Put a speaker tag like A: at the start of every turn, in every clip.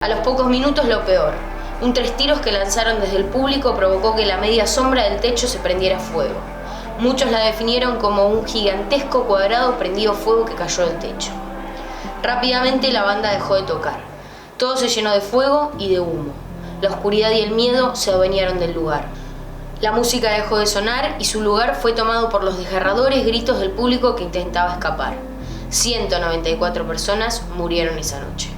A: A los pocos minutos lo peor. Un 3 tiros que lanzaron desde el público provocó que la media sombra del techo se prendiera fuego. Muchos la definieron como un gigantesco cuadrado prendido fuego que cayó del techo. Rápidamente la banda dejó de tocar. Todo se llenó de fuego y de humo. La oscuridad y el miedo se adueñaron del lugar. La música dejó de sonar y su lugar fue tomado por los desgarradores gritos del público que intentaba escapar. 194 personas murieron esa noche.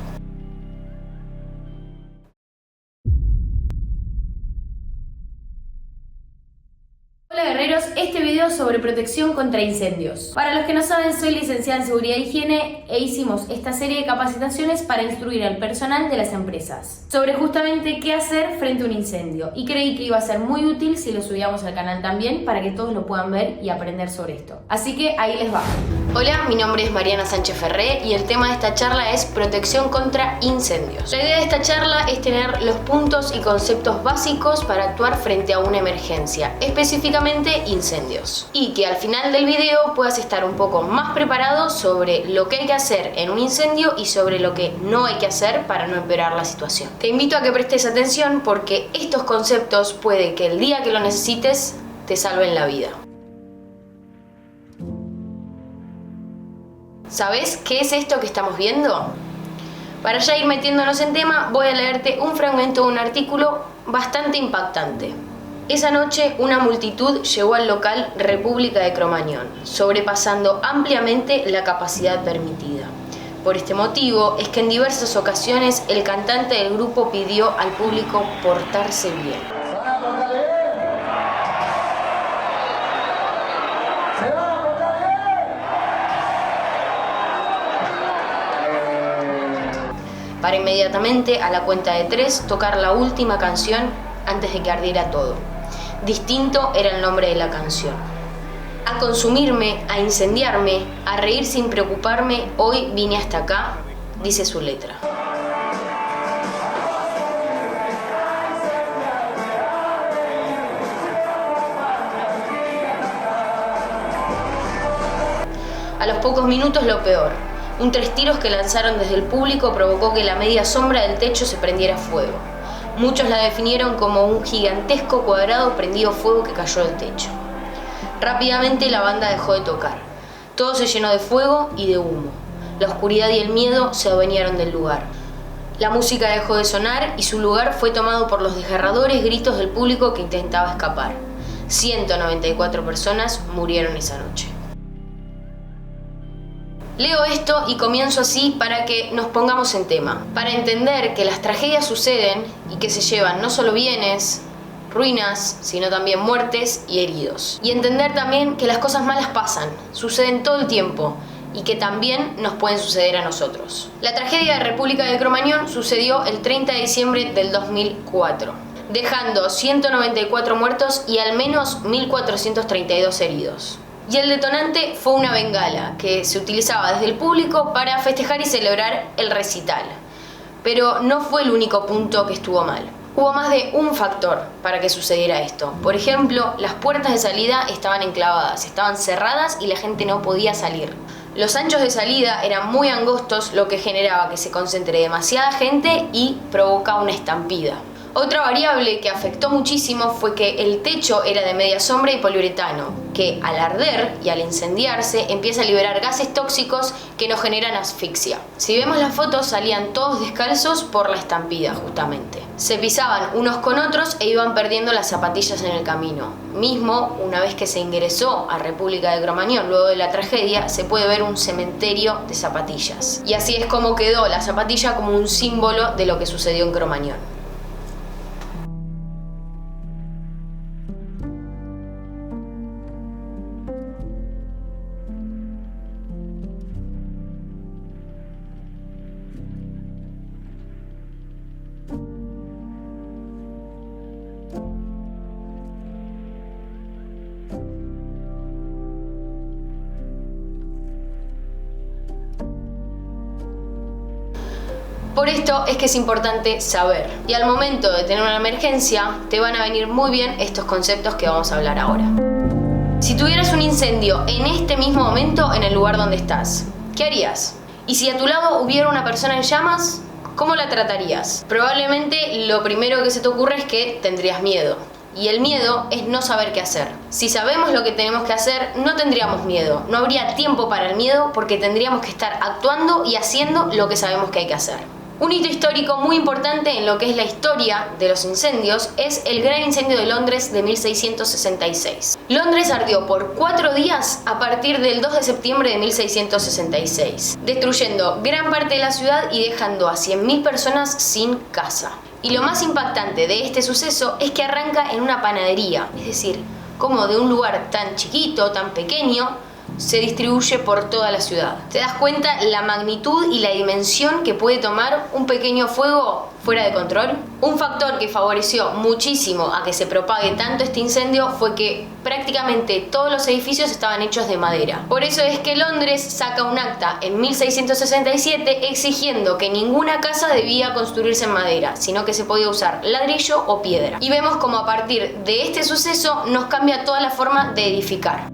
B: Hola guerreros, este video es sobre protección contra incendios. Para los que no saben, soy licenciada en Seguridad e Higiene e hicimos esta serie de capacitaciones para instruir al personal de las empresas sobre justamente qué hacer frente a un incendio, y creí que iba a ser muy útil si lo subíamos al canal también para que todos lo puedan ver y aprender sobre esto. Así que ahí les va.
A: Hola, mi nombre es Mariana Sánchez Ferré y el tema de esta charla es protección contra incendios. La idea de esta charla es tener los puntos y conceptos básicos para actuar frente a una emergencia, específicamente incendios. Y que al final del video puedas estar un poco más preparado sobre lo que hay que hacer en un incendio y sobre lo que no hay que hacer para no empeorar la situación. Te invito a que prestes atención porque estos conceptos puede que el día que lo necesites te salven la vida. ¿Sabes qué es esto que estamos viendo? Para ya ir metiéndonos en tema, voy a leerte un fragmento de un artículo bastante impactante. Esa noche, una multitud llegó al local República de Cromañón, sobrepasando ampliamente la capacidad permitida. Por este motivo, es que en diversas ocasiones el cantante del grupo pidió al público portarse bien. Para inmediatamente, a la cuenta de 3, tocar la última canción antes de que ardiera todo. Distinto era el nombre de la canción. A consumirme, a incendiarme, a reír sin preocuparme, hoy vine hasta acá, dice su letra. A los pocos minutos lo peor. Un 3 tiros que lanzaron desde el público provocó que la media sombra del techo se prendiera fuego. Muchos la definieron como un gigantesco cuadrado prendido fuego que cayó del techo. Rápidamente la banda dejó de tocar. Todo se llenó de fuego y de humo. La oscuridad y el miedo se adueñaron del lugar. La música dejó de sonar y su lugar fue tomado por los desgarradores gritos del público que intentaba escapar. 194 personas murieron esa noche. Leo esto y comienzo así para que nos pongamos en tema, para entender que las tragedias suceden y que se llevan no solo bienes, ruinas, sino también muertes y heridos. Y entender también que las cosas malas pasan, suceden todo el tiempo y que también nos pueden suceder a nosotros. La tragedia de República de Cromañón sucedió el 30 de diciembre del 2004, dejando 194 muertos y al menos 1.432 heridos. Y el detonante fue una bengala que se utilizaba desde el público para festejar y celebrar el recital. Pero no fue el único punto que estuvo mal. Hubo más de un factor para que sucediera esto. Por ejemplo, las puertas de salida estaban enclavadas, estaban cerradas y la gente no podía salir. Los anchos de salida eran muy angostos, lo que generaba que se concentre demasiada gente y provocaba una estampida. Otra variable que afectó muchísimo fue que el techo era de media sombra y poliuretano, que al arder y al incendiarse empieza a liberar gases tóxicos que nos generan asfixia. Si vemos las fotos, salían todos descalzos por la estampida justamente. Se pisaban unos con otros e iban perdiendo las zapatillas en el camino. Mismo, una vez que se ingresó a República de Cromañón luego de la tragedia, se puede ver un cementerio de zapatillas. Y así es como quedó la zapatilla como un símbolo de lo que sucedió en Cromañón. Por esto es que es importante saber, y al momento de tener una emergencia te van a venir muy bien estos conceptos que vamos a hablar ahora. Si tuvieras un incendio en este mismo momento en el lugar donde estás, ¿qué harías? Y si a tu lado hubiera una persona en llamas, ¿cómo la tratarías? Probablemente lo primero que se te ocurre es que tendrías miedo. Y el miedo es no saber qué hacer. Si sabemos lo que tenemos que hacer, no tendríamos miedo. No habría tiempo para el miedo porque tendríamos que estar actuando y haciendo lo que sabemos que hay que hacer. Un hito histórico muy importante en lo que es la historia de los incendios es el Gran Incendio de Londres de 1666. Londres ardió por 4 días a partir del 2 de septiembre de 1666, destruyendo gran parte de la ciudad y dejando a 100.000 personas sin casa. Y lo más impactante de este suceso es que arranca en una panadería, es decir, como de un lugar tan chiquito, tan pequeño, se distribuye por toda la ciudad. ¿Te das cuenta la magnitud y la dimensión que puede tomar un pequeño fuego fuera de control? Un factor que favoreció muchísimo a que se propague tanto este incendio fue que prácticamente todos los edificios estaban hechos de madera. Por eso es que Londres saca un acta en 1667 exigiendo que ninguna casa debía construirse en madera, sino que se podía usar ladrillo o piedra. Y vemos como a partir de este suceso nos cambia toda la forma de edificar.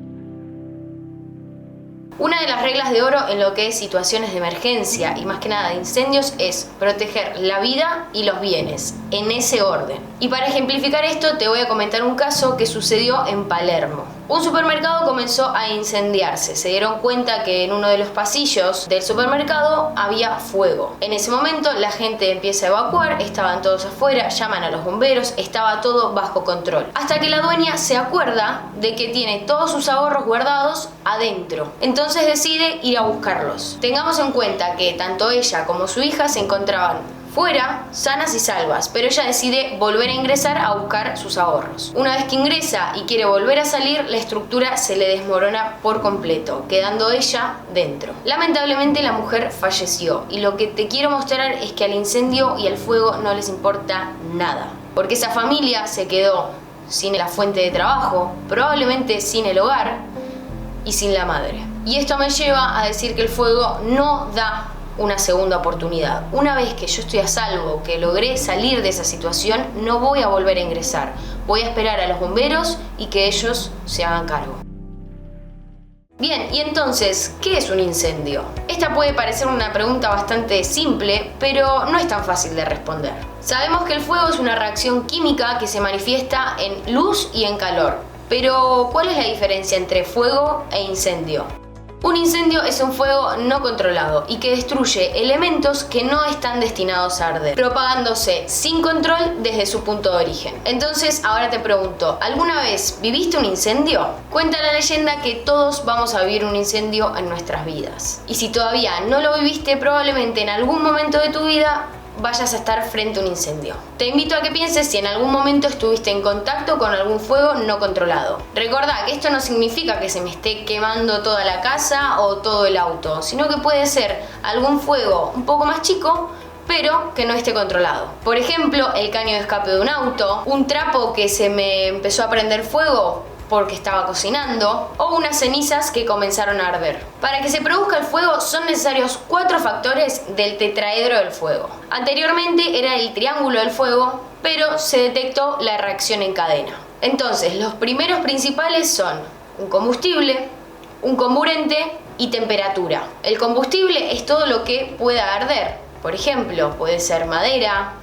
A: Una de las reglas de oro en lo que es situaciones de emergencia y más que nada de incendios es proteger la vida y los bienes, en ese orden. Y para ejemplificar esto te voy a comentar un caso que sucedió en Palermo. Un supermercado comenzó a incendiarse. Se dieron cuenta que en uno de los pasillos del supermercado había fuego. En ese momento la gente empieza a evacuar, estaban todos afuera, llaman a los bomberos, estaba todo bajo control. Hasta que la dueña se acuerda de que tiene todos sus ahorros guardados adentro. Entonces decide ir a buscarlos. Tengamos en cuenta que tanto ella como su hija se encontraban fuera, sanas y salvas, pero ella decide volver a ingresar a buscar sus ahorros. Una vez que ingresa y quiere volver a salir, la estructura se le desmorona por completo, quedando ella dentro. Lamentablemente la mujer falleció y lo que te quiero mostrar es que al incendio y al fuego no les importa nada, porque esa familia se quedó sin la fuente de trabajo, probablemente sin el hogar y sin la madre. Y esto me lleva a decir que el fuego no da una segunda oportunidad. Una vez que yo estoy a salvo, que logré salir de esa situación, no voy a volver a ingresar. Voy a esperar a los bomberos y que ellos se hagan cargo. Bien, y entonces, ¿qué es un incendio? Esta puede parecer una pregunta bastante simple, pero no es tan fácil de responder. Sabemos que el fuego es una reacción química que se manifiesta en luz y en calor. Pero, ¿cuál es la diferencia entre fuego e incendio? Un incendio es un fuego no controlado y que destruye elementos que no están destinados a arder, propagándose sin control desde su punto de origen. Entonces, ahora te pregunto, ¿alguna vez viviste un incendio? Cuenta la leyenda que todos vamos a vivir un incendio en nuestras vidas. Y si todavía no lo viviste, probablemente en algún momento de tu vida vayas a estar frente a un incendio. Te invito a que pienses si en algún momento estuviste en contacto con algún fuego no controlado. Recordá que esto no significa que se me esté quemando toda la casa o todo el auto, sino que puede ser algún fuego un poco más chico, pero que no esté controlado. Por ejemplo, el caño de escape de un auto, un trapo que se me empezó a prender fuego porque estaba cocinando, o unas cenizas que comenzaron a arder. Para que se produzca el fuego son necesarios 4 factores del tetraedro del fuego. Anteriormente era el triángulo del fuego, pero se detectó la reacción en cadena. Entonces, los primeros principales son un combustible, un comburente y temperatura. El combustible es todo lo que pueda arder. Por ejemplo, puede ser madera,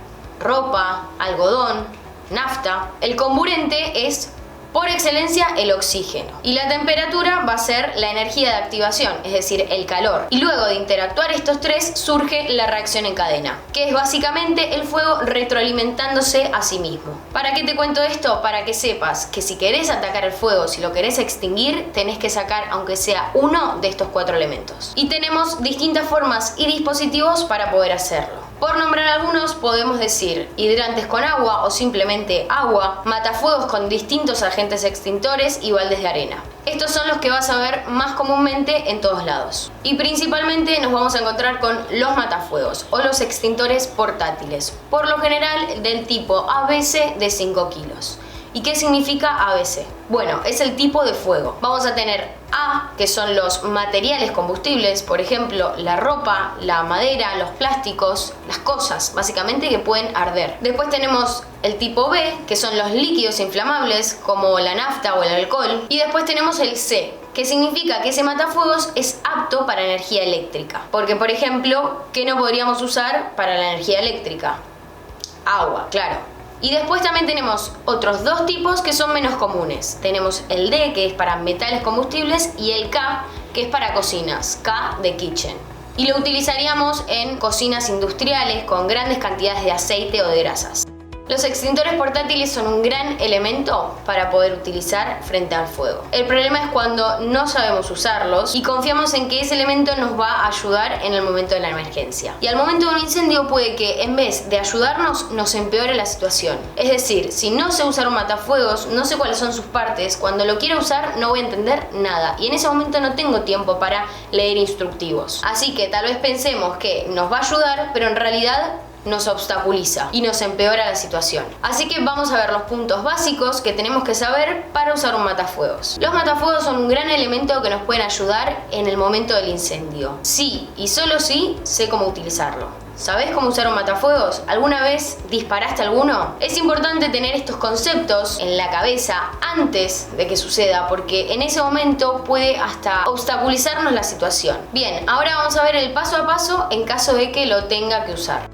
A: ropa, algodón, nafta. El comburente es por excelencia el oxígeno. Y la temperatura va a ser la energía de activación, es decir, el calor. Y luego de interactuar estos tres surge la reacción en cadena, que es básicamente el fuego retroalimentándose a sí mismo. ¿Para qué te cuento esto? Para que sepas que si querés atacar el fuego, si lo querés extinguir, tenés que sacar aunque sea uno de estos 4 elementos. Y tenemos distintas formas y dispositivos para poder hacerlo. Por nombrar algunos, podemos decir hidrantes con agua o simplemente agua, matafuegos con distintos agentes extintores y baldes de arena. Estos son los que vas a ver más comúnmente en todos lados. Y principalmente nos vamos a encontrar con los matafuegos o los extintores portátiles, por lo general del tipo ABC de 5 kilos. ¿Y qué significa ABC? Bueno, es el tipo de fuego. Vamos a tener A, que son los materiales combustibles, por ejemplo, la ropa, la madera, los plásticos, las cosas, básicamente, que pueden arder. Después tenemos el tipo B, que son los líquidos inflamables, como la nafta o el alcohol. Y después tenemos el C, que significa que ese matafuegos es apto para energía eléctrica. Porque, por ejemplo, ¿qué no podríamos usar para la energía eléctrica? Agua, claro. Y después también tenemos otros dos tipos que son menos comunes. Tenemos el D, que es para metales combustibles, y el K, que es para cocinas, K de kitchen. Y lo utilizaríamos en cocinas industriales con grandes cantidades de aceite o de grasas. Los extintores portátiles son un gran elemento para poder utilizar frente al fuego. El problema es cuando no sabemos usarlos y confiamos en que ese elemento nos va a ayudar en el momento de la emergencia. Y al momento de un incendio puede que en vez de ayudarnos nos empeore la situación. Es decir, si no sé usar un matafuegos, no sé cuáles son sus partes, cuando lo quiero usar no voy a entender nada y en ese momento no tengo tiempo para leer instructivos. Así que tal vez pensemos que nos va a ayudar, pero en realidad nos obstaculiza y nos empeora la situación. Así que vamos a ver los puntos básicos que tenemos que saber para usar un matafuegos. Los matafuegos son un gran elemento que nos pueden ayudar en el momento del incendio. Sí y solo sí sé cómo utilizarlo. ¿Sabés cómo usar un matafuegos? ¿Alguna vez disparaste alguno? Es importante tener estos conceptos en la cabeza antes de que suceda, porque en ese momento puede hasta obstaculizarnos la situación. Bien, ahora vamos a ver el paso a paso en caso de que lo tenga que usar.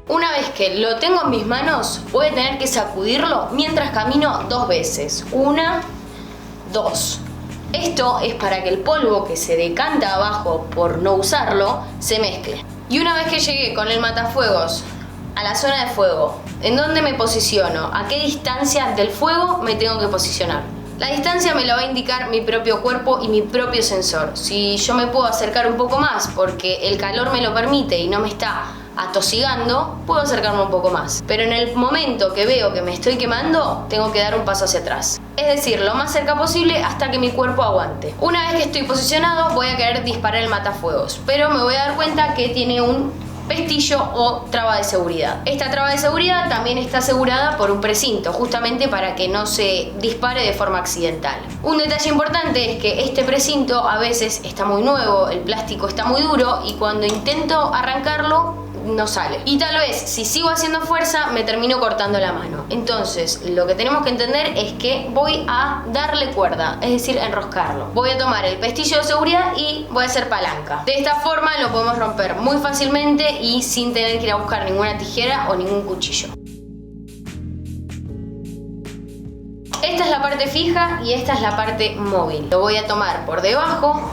A: Una vez que lo tengo en mis manos, voy a tener que sacudirlo mientras camino 2 veces. 1, 2. Esto es para que el polvo que se decanta abajo por no usarlo se mezcle. Y una vez que llegué con el matafuegos a la zona de fuego, ¿en dónde me posiciono? ¿A qué distancia del fuego me tengo que posicionar? La distancia me la va a indicar mi propio cuerpo y mi propio sensor. Si yo me puedo acercar un poco más porque el calor me lo permite y no me está atosigando, puedo acercarme un poco más. Pero en el momento que veo que me estoy quemando, tengo que dar un paso hacia atrás. Es decir, lo más cerca posible hasta que mi cuerpo aguante. Una vez que estoy posicionado, voy a querer disparar el matafuegos, pero me voy a dar cuenta que tiene un pestillo o traba de seguridad. Esta traba de seguridad también está asegurada por un precinto, justamente para que no se dispare de forma accidental. Un detalle importante es que este precinto a veces está muy nuevo, el plástico está muy duro y cuando intento arrancarlo no sale. Y tal vez si sigo haciendo fuerza me termino cortando la mano. Entonces lo que tenemos que entender es que voy a darle cuerda, es decir, enroscarlo. Voy a tomar el pestillo de seguridad y voy a hacer palanca. De esta forma lo podemos romper muy fácilmente y sin tener que ir a buscar ninguna tijera o ningún cuchillo. Esta es la parte fija y esta es la parte móvil. Lo voy a tomar por debajo,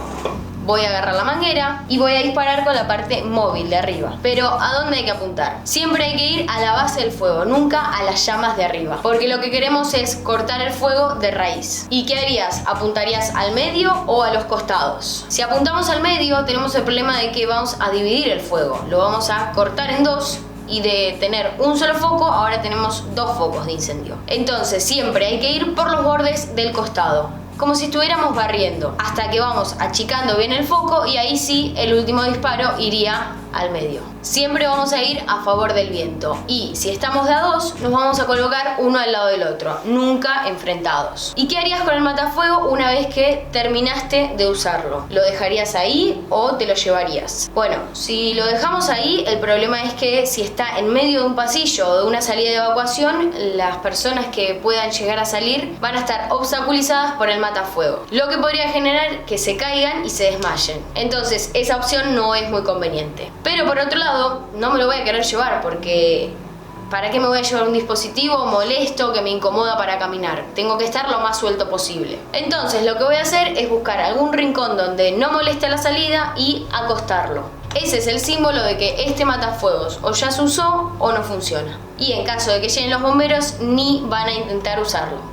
A: voy a agarrar la manguera y voy a disparar con la parte móvil de arriba. Pero ¿a dónde hay que apuntar? Siempre hay que ir a la base del fuego, nunca a las llamas de arriba, porque lo que queremos es cortar el fuego de raíz. ¿Y qué harías? ¿Apuntarías al medio o a los costados? Si apuntamos al medio tenemos el problema de que vamos a dividir el fuego, lo vamos a cortar en dos. Y de tener un solo foco, ahora tenemos 2 focos de incendio. Entonces siempre hay que ir por los bordes del costado, como si estuviéramos barriendo, hasta que vamos achicando bien el foco y ahí sí el último disparo iría al medio. Siempre vamos a ir a favor del viento y si estamos de a 2 nos vamos a colocar uno al lado del otro, nunca enfrentados. ¿Y qué harías con el matafuego una vez que terminaste de usarlo? ¿Lo dejarías ahí o te lo llevarías? Bueno, si lo dejamos ahí, el problema es que si está en medio de un pasillo o de una salida de evacuación, las personas que puedan llegar a salir van a estar obstaculizadas por el matafuego, lo que podría generar que se caigan y se desmayen. Entonces esa opción no es muy conveniente. Pero por otro lado, no me lo voy a querer llevar porque ¿para qué me voy a llevar un dispositivo molesto que me incomoda para caminar? Tengo que estar lo más suelto posible. Entonces lo que voy a hacer es buscar algún rincón donde no moleste la salida y acostarlo. Ese es el símbolo de que este matafuegos o ya se usó o no funciona. Y en caso de que lleguen los bomberos, ni van a intentar usarlo.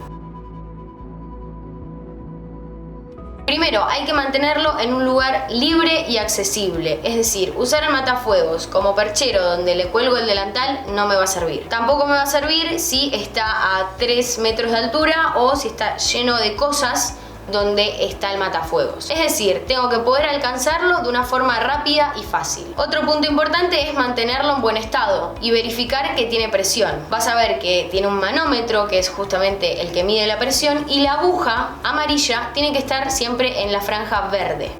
A: Primero, hay que mantenerlo en un lugar libre y accesible, es decir, usar el matafuegos como perchero donde le cuelgo el delantal no me va a servir. Tampoco me va a servir si está a 3 metros de altura o si está lleno de cosas donde está el matafuegos. Es decir, tengo que poder alcanzarlo de una forma rápida y fácil. Otro punto importante es mantenerlo en buen estado y verificar que tiene presión. Vas a ver que tiene un manómetro, que es justamente el que mide la presión, y la aguja amarilla tiene que estar siempre en la franja verde.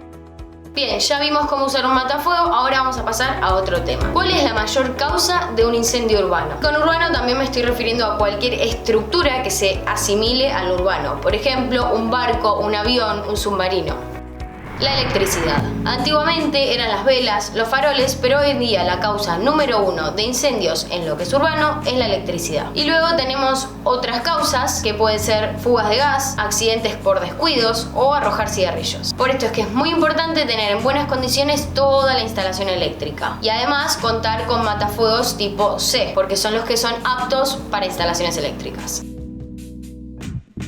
A: Bien, ya vimos cómo usar un matafuego, ahora vamos a pasar a otro tema. ¿Cuál es la mayor causa de un incendio urbano? Con urbano también me estoy refiriendo a cualquier estructura que se asimile al urbano. Por ejemplo, un barco, un avión, un submarino. La electricidad. Antiguamente eran las velas, los faroles, pero hoy en día la causa número 1 de incendios en lo que es urbano es la electricidad. Y luego tenemos otras causas que pueden ser fugas de gas, accidentes por descuidos o arrojar cigarrillos. Por esto es que es muy importante tener en buenas condiciones toda la instalación eléctrica. Y además contar con matafuegos tipo C, porque son los que son aptos para instalaciones eléctricas.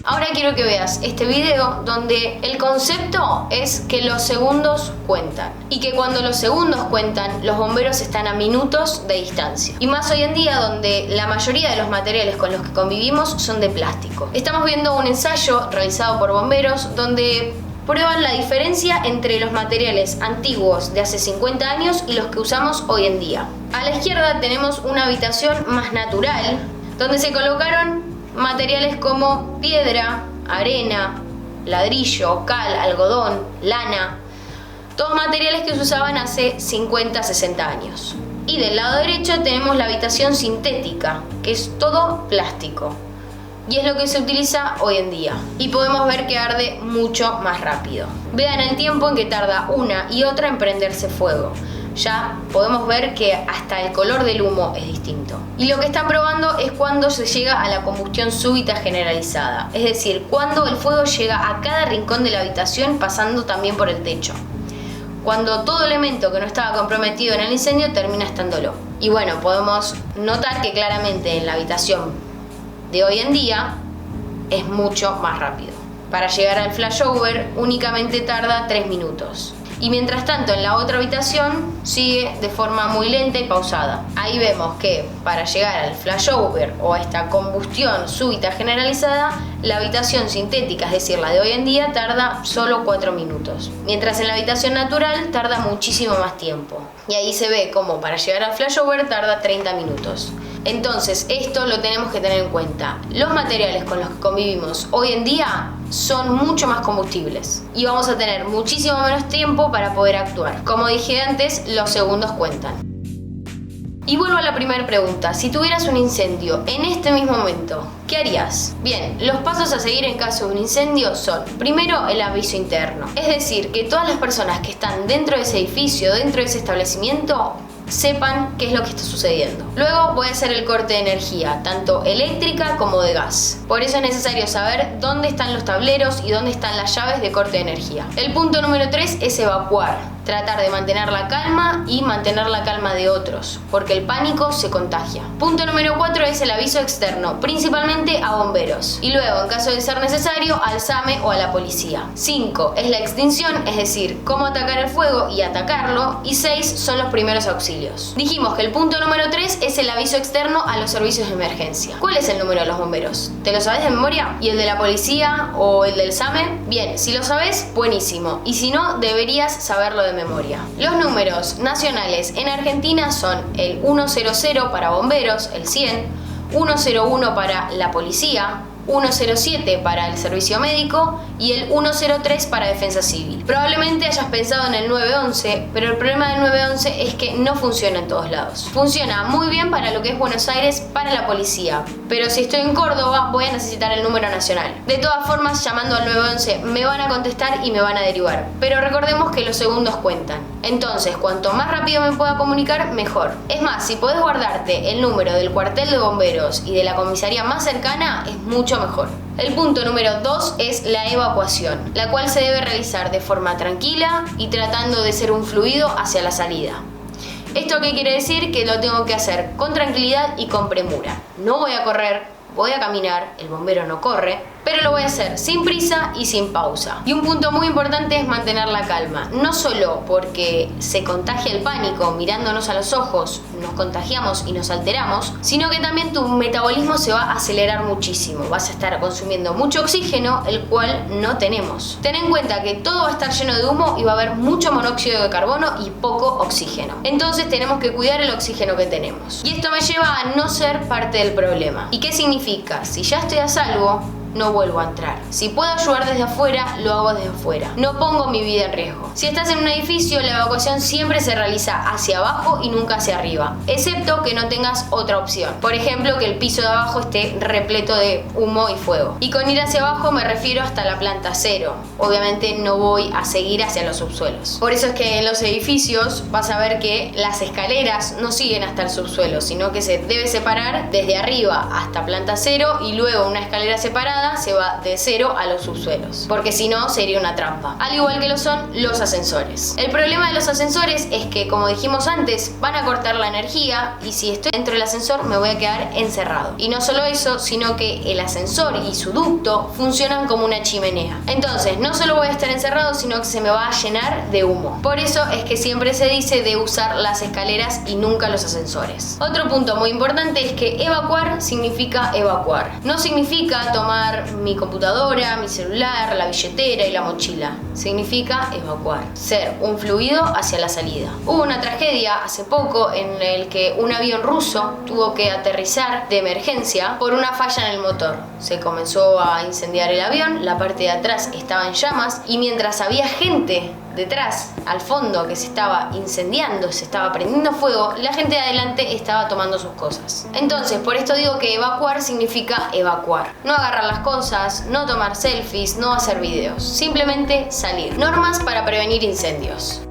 A: Ahora quiero que veas este video donde el concepto es que los segundos cuentan y que cuando los segundos cuentan, los bomberos están a minutos de distancia. Y más hoy en día donde la mayoría de los materiales con los que convivimos son de plástico. Estamos viendo un ensayo realizado por bomberos donde prueban la diferencia entre los materiales antiguos de hace 50 años y los que usamos hoy en día. A la izquierda tenemos una habitación más natural donde se colocaron materiales como piedra, arena, ladrillo, cal, algodón, lana, todos materiales que se usaban hace 50, 60 años. Y del lado derecho tenemos la habitación sintética, que es todo plástico. Y es lo que se utiliza hoy en día. Y podemos ver que arde mucho más rápido. Vean el tiempo en que tarda una y otra en prenderse fuego. Ya podemos ver que hasta el color del humo es distinto. Y lo que están probando es cuando se llega a la combustión súbita generalizada, es decir, cuando el fuego llega a cada rincón de la habitación pasando también por el techo. Cuando todo elemento que no estaba comprometido en el incendio termina estándolo. Y bueno, podemos notar que claramente en la habitación de hoy en día es mucho más rápido. Para llegar al flashover únicamente tarda 3 minutos. Y mientras tanto en la otra habitación sigue de forma muy lenta y pausada. Ahí vemos que para llegar al flashover o a esta combustión súbita generalizada, la habitación sintética, es decir, la de hoy en día, tarda solo 4 minutos. Mientras en la habitación natural tarda muchísimo más tiempo. Y ahí se ve como para llegar al flashover tarda 30 minutos. Entonces esto lo tenemos que tener en cuenta. Los materiales con los que convivimos hoy en día son mucho más combustibles y vamos a tener muchísimo menos tiempo para poder actuar. Como dije antes, los segundos cuentan. Y vuelvo a la primera pregunta, si tuvieras un incendio en este mismo momento, ¿qué harías? Bien, los pasos a seguir en caso de un incendio son, primero, el aviso interno. Es decir, que todas las personas que están dentro de ese edificio, dentro de ese establecimiento, sepan qué es lo que está sucediendo. Luego voy a hacer el corte de energía, tanto eléctrica como de gas. Por eso es necesario saber dónde están los tableros y dónde están las llaves de corte de energía. El punto número 3 es evacuar. Tratar de mantener la calma y mantener la calma de otros, porque el pánico se contagia. Punto número 4 es el aviso externo, principalmente a bomberos. Y luego, en caso de ser necesario, al SAME o a la policía. 5 es la extinción, es decir, cómo atacar el fuego y atacarlo. Y 6 son los primeros auxilios. Dijimos que el punto número 3 es el aviso externo a los servicios de emergencia. ¿Cuál es el número de los bomberos? ¿Te lo sabes de memoria? ¿Y el de la policía o el del SAME? Bien, si lo sabes, buenísimo. Y si no, deberías saberlo de memoria. Los números nacionales en Argentina son el 100 para bomberos, el 100, 101 para la policía, 107 para el servicio médico y el 103 para defensa civil. Probablemente hayas pensado en el 911, pero el problema del 911 es que no funciona en todos lados. Funciona muy bien para lo que es Buenos Aires, para la policía, pero si estoy en Córdoba voy a necesitar el número nacional. De todas formas, llamando al 911 me van a contestar y me van a derivar, pero recordemos que los segundos cuentan. Entonces, cuanto más rápido me pueda comunicar, mejor. Es más, si podés guardarte el número del cuartel de bomberos y de la comisaría más cercana, es mucho mejor. El punto número 2 es la evacuación, la cual se debe realizar de forma tranquila y tratando de ser un fluido hacia la salida. ¿Esto qué quiere decir? Que lo tengo que hacer con tranquilidad y con premura. No voy a correr, voy a caminar, el bombero no corre, pero lo voy a hacer sin prisa y sin pausa. Y un punto muy importante es mantener la calma, no solo porque se contagia el pánico mirándonos a los ojos, nos contagiamos y nos alteramos, sino que también tu metabolismo se va a acelerar muchísimo, vas a estar consumiendo mucho oxígeno, el cual no tenemos. Ten en cuenta que todo va a estar lleno de humo y va a haber mucho monóxido de carbono y poco oxígeno. Entonces tenemos que cuidar el oxígeno que tenemos. Y esto me lleva a no ser parte del problema. ¿Y qué significa? Si ya estoy a salvo, no vuelvo a entrar. Si puedo ayudar desde afuera, lo hago desde afuera. No pongo mi vida en riesgo. Si estás en un edificio, la evacuación siempre se realiza hacia abajo y nunca hacia arriba, excepto que no tengas otra opción. Por ejemplo, que el piso de abajo esté repleto de humo y fuego. Y con ir hacia abajo me refiero hasta la planta 0. Obviamente no voy a seguir hacia los subsuelos. Por eso es que en los edificios vas a ver que las escaleras no siguen hasta el subsuelo, sino que se debe separar desde arriba hasta planta 0 y luego una escalera separada se va de 0 a los subsuelos, porque si no sería una trampa. Al igual que lo son los ascensores. El problema de los ascensores es que, como dijimos antes, van a cortar la energía y si estoy dentro del ascensor me voy a quedar encerrado. Y no solo eso, sino que el ascensor y su ducto funcionan como una chimenea. Entonces no solo voy a estar encerrado, sino que se me va a llenar de humo. Por eso es que siempre se dice de usar las escaleras y nunca los ascensores. Otro punto muy importante es que evacuar significa evacuar. No significa tomar mi computadora, mi celular, la billetera y la mochila. Significa evacuar, ser un fluido hacia la salida. Hubo una tragedia hace poco en el que un avión ruso tuvo que aterrizar de emergencia por una falla en el motor. Se comenzó a incendiar el avión, la parte de atrás estaba en llamas y mientras había gente detrás, al fondo, que se estaba incendiando, se estaba prendiendo fuego, la gente de adelante estaba tomando sus cosas. Entonces, por esto digo que evacuar significa evacuar. No agarrar las cosas, no tomar selfies, no hacer videos. Simplemente salir. Normas para prevenir incendios.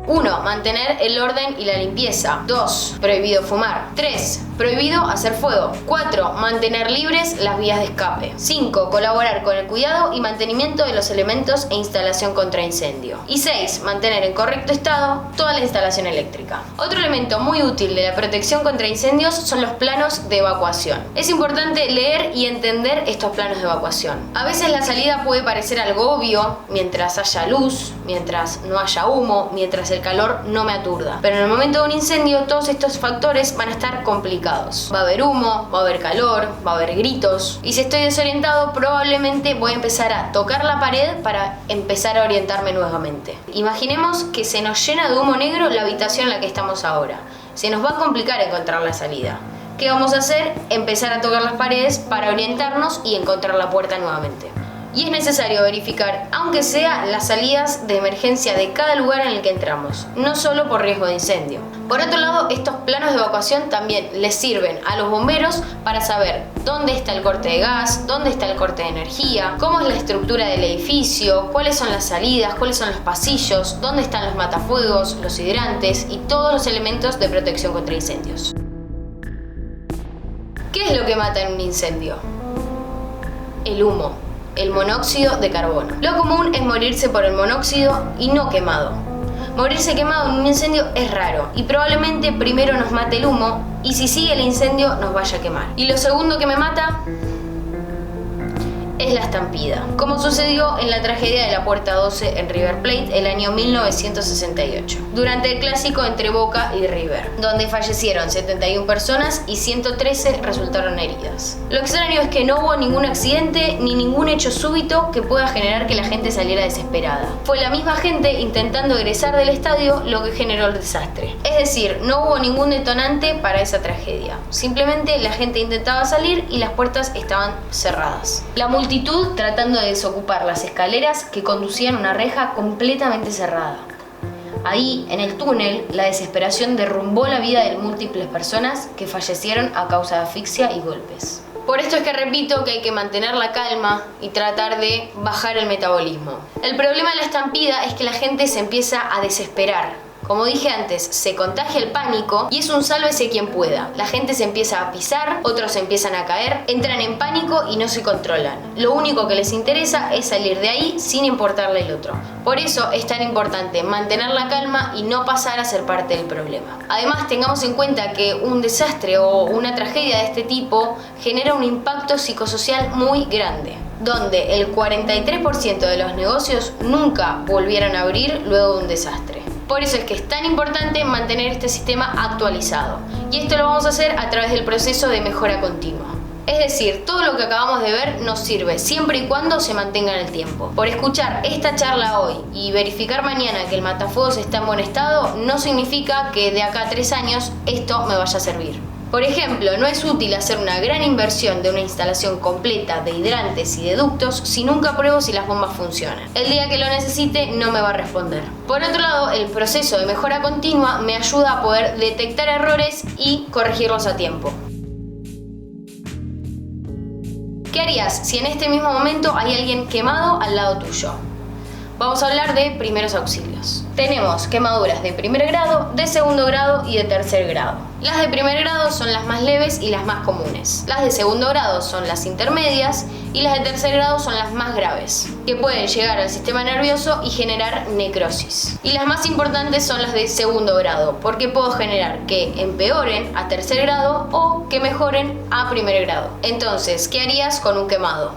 A: 1. Mantener el orden y la limpieza. 2. Prohibido fumar. 3. Prohibido hacer fuego. 4. Mantener libres las vías de escape. 5. Colaborar con el cuidado y mantenimiento de los elementos e instalación contra incendio. Y 6. Mantener en correcto estado toda la instalación eléctrica. Otro elemento muy útil de la protección contra incendios son los planos de evacuación. Es importante leer y entender estos planos de evacuación. A veces la salida puede parecer algo obvio, mientras haya luz, mientras no haya humo, mientras el calor no me aturda. Pero en el momento de un incendio, todos estos factores van a estar complicados. Va a haber humo, va a haber calor, va a haber gritos. Y si estoy desorientado, probablemente voy a empezar a tocar la pared para empezar a orientarme nuevamente. Imaginemos que se nos llena de humo negro la habitación en la que estamos ahora. Se nos va a complicar encontrar la salida. ¿Qué vamos a hacer? Empezar a tocar las paredes para orientarnos y encontrar la puerta nuevamente. Y es necesario verificar, aunque sea, las salidas de emergencia de cada lugar en el que entramos, no solo por riesgo de incendio. Por otro lado, estos planos de evacuación también les sirven a los bomberos para saber dónde está el corte de gas, dónde está el corte de energía, cómo es la estructura del edificio, cuáles son las salidas, cuáles son los pasillos, dónde están los matafuegos, los hidrantes y todos los elementos de protección contra incendios. ¿Qué es lo que mata en un incendio? El humo. El monóxido de carbono. Lo común es morirse por el monóxido y no quemado. Morirse quemado en un incendio es raro y probablemente primero nos mate el humo y si sigue el incendio nos vaya a quemar. Y lo segundo que me mata es la estampida, como sucedió en la tragedia de la Puerta 12 en River Plate el año 1968, durante el clásico entre Boca y River, donde fallecieron 71 personas y 113 resultaron heridas. Lo extraño es que no hubo ningún accidente ni ningún hecho súbito que pueda generar que la gente saliera desesperada. Fue la misma gente intentando egresar del estadio lo que generó el desastre. Es decir, no hubo ningún detonante para esa tragedia. Simplemente la gente intentaba salir y las puertas estaban cerradas. La multitud tratando de desocupar las escaleras que conducían a una reja completamente cerrada. Ahí, en el túnel, la desesperación derrumbó la vida de múltiples personas que fallecieron a causa de asfixia y golpes. Por esto es que repito que hay que mantener la calma y tratar de bajar el metabolismo. El problema de la estampida es que la gente se empieza a desesperar. Como dije antes, se contagia el pánico y es un sálvese quien pueda. La gente se empieza a pisar, otros se empiezan a caer, entran en pánico y no se controlan. Lo único que les interesa es salir de ahí sin importarle el otro. Por eso es tan importante mantener la calma y no pasar a ser parte del problema. Además, tengamos en cuenta que un desastre o una tragedia de este tipo genera un impacto psicosocial muy grande, donde el 43% de los negocios nunca volvieron a abrir luego de un desastre. Por eso es que es tan importante mantener este sistema actualizado. Y esto lo vamos a hacer a través del proceso de mejora continua. Es decir, todo lo que acabamos de ver nos sirve siempre y cuando se mantenga en el tiempo. Por escuchar esta charla hoy y verificar mañana que el matafuegos está en buen estado, no significa que de acá a 3 años esto me vaya a servir. Por ejemplo, no es útil hacer una gran inversión de una instalación completa de hidrantes y de ductos si nunca pruebo si las bombas funcionan. El día que lo necesite no me va a responder. Por otro lado, el proceso de mejora continua me ayuda a poder detectar errores y corregirlos a tiempo. ¿Qué harías si en este mismo momento hay alguien quemado al lado tuyo? Vamos a hablar de primeros auxilios. Tenemos quemaduras de primer grado, de segundo grado y de tercer grado. Las de primer grado son las más leves y las más comunes. Las de segundo grado son las intermedias y las de tercer grado son las más graves, que pueden llegar al sistema nervioso y generar necrosis. Y las más importantes son las de segundo grado, porque puedo generar que empeoren a tercer grado o que mejoren a primer grado. Entonces, ¿qué harías con un quemado?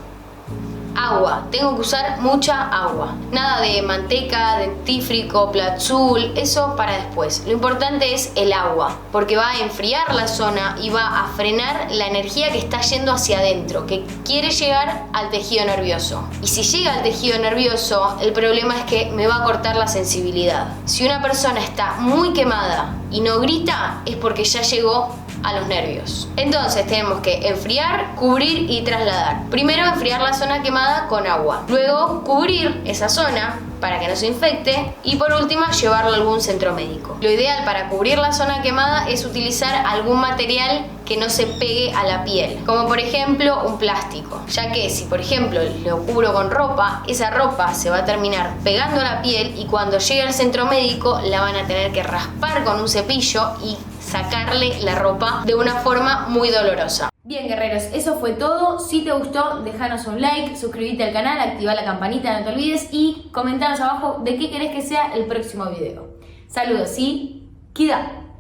A: Agua, tengo que usar mucha agua. Nada de manteca, dentífrico, Platzul, eso para después. Lo importante es el agua, porque va a enfriar la zona y va a frenar la energía que está yendo hacia adentro, que quiere llegar al tejido nervioso. Y si llega al tejido nervioso, el problema es que me va a cortar la sensibilidad. Si una persona está muy quemada y no grita, es porque ya llegó a los nervios. Entonces tenemos que enfriar, cubrir y trasladar. Primero enfriar la zona quemada con agua, luego cubrir esa zona para que no se infecte y por último llevarlo a algún centro médico. Lo ideal para cubrir la zona quemada es utilizar algún material que no se pegue a la piel, como por ejemplo un plástico, ya que si por ejemplo lo cubro con ropa, esa ropa se va a terminar pegando a la piel y cuando llegue al centro médico la van a tener que raspar con un cepillo y sacarle la ropa de una forma muy dolorosa.
B: Bien, guerreros, eso fue todo. Si te gustó, déjanos un like, suscríbete al canal, activa la campanita, no te olvides y comentanos abajo de qué querés que sea el próximo video. Saludos y Kida.